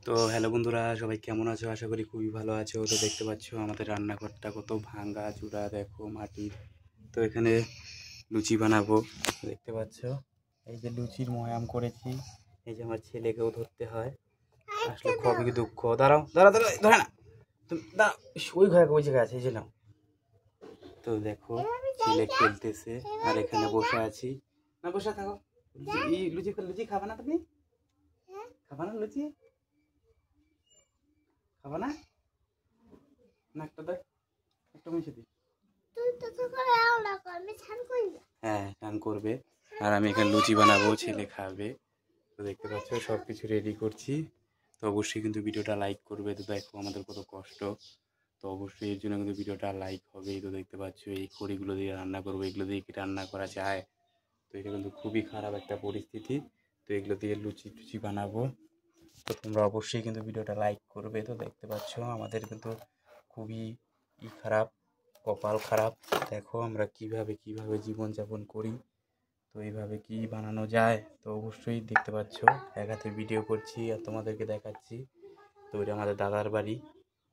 তো হ্যালো বন্ধুরা, সবাই কেমন আছো? আশা করি খুবই ভালো আছো। তো দেখতে পাচ্ছ আমাদের রান্নাঘরটা কত ভাঙা চূড়া, দেখো মাটির। তো এখানে লুচি বানাবো, দেখতে পাচ্ছ। এই যে লুচির ময়াম করেছি, এই যে আমার ছেলেকেও ধরতে হয়, আসলে খুবই দুঃখ। দাঁড়াও দাঁড়াও দাঁড়াও, ধরে না তুমি, দাঁড়াও। ওই ঘরে ওই জায়গায় আছে, এই যে নাও। তো দেখো ছেলে খেলতেছে আর এখানে বসে আছি। না বসে থাকো, লুচি লুচি খাবে না তুমি? খাবা না লুচি? খাবা না? না একটা দেখ, একটা মিশে দিই। হ্যাঁ, স্নান করবে আর আমি এখানে লুচি বানাবো, ছেলে খাবে। তো দেখতে পাচ্ছ সব কিছু রেডি করছি। তো অবশ্যই কিন্তু ভিডিওটা লাইক করবে। তো দেখো আমাদের কত কষ্ট, তো অবশ্যই এর জন্য কিন্তু ভিডিওটা লাইক হবে। তো দেখতে পাচ্ছ এই খড়িগুলো দিয়ে রান্না করবো, এগুলো দিয়ে কি রান্না করা যায়? তো এটা কিন্তু খুবই খারাপ একটা পরিস্থিতি। তো এগুলো দিয়ে লুচি টুচি বানাবো। তো তোমরা অবশ্যই কিন্তু ভিডিওটা লাইক করবে। তো দেখতে পাচ্ছ আমাদের কিন্তু খুবই খারাপ, কপাল খারাপ। দেখো আমরা কিভাবে জীবনযাপন করি। তো এইভাবে কি বানানো যায়? তো অবশ্যই দেখতে পাচ্ছ এক হাতে ভিডিও করছি আর তোমাদেরকে দেখাচ্ছি। তো এটা আমাদের দাদার বাড়ি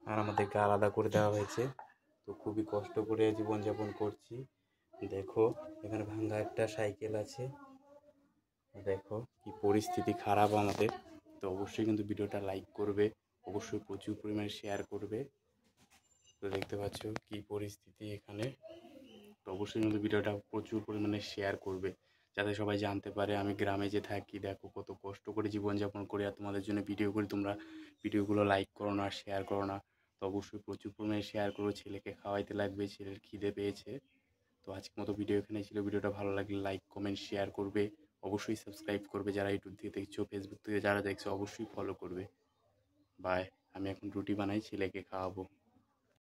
আর আমাদেরকে আলাদা করে দেওয়া হয়েছে। তো খুবই কষ্ট করে জীবনযাপন করছি। দেখো এখানে ভাঙ্গা একটা সাইকেল আছে, দেখো কি পরিস্থিতি খারাপ আমাদের। তো অবশ্যই কিন্তু ভিডিওটা লাইক করবে, অবশ্যই প্রচুর পরিমাণে শেয়ার করবে। তো দেখতে পাচ্ছ কি পরিস্থিতি এখানে। তো অবশ্যই কিন্তু ভিডিওটা প্রচুর পরিমাণে শেয়ার করবে, যাতে সবাই জানতে পারে আমি গ্রামে যে থাকি, দেখো কত কষ্ট করে জীবনযাপন করি আর তোমাদের জন্য ভিডিও করি। তোমরা ভিডিওগুলো লাইক করো না, শেয়ার করো না। তো অবশ্যই প্রচুর পরিমাণে শেয়ার করো, ছেলেকে খাওয়াইতে লাগবে, ছেলের খিদে পেয়েছে। তো আজকের মতো ভিডিও এখানে ছিল। ভিডিওটা ভালো লাগলে লাইক কমেন্ট শেয়ার করবে, অবশ্যই সাবস্ক্রাইব করবে। যারা ইউটিউব থেকে দেখছো, ফেসবুক থেকে যারা দেখছো অবশ্যই ফলো করবে। বাই। আমি এখন রুটি বানাই, ছেলেকে খাওয়াবো।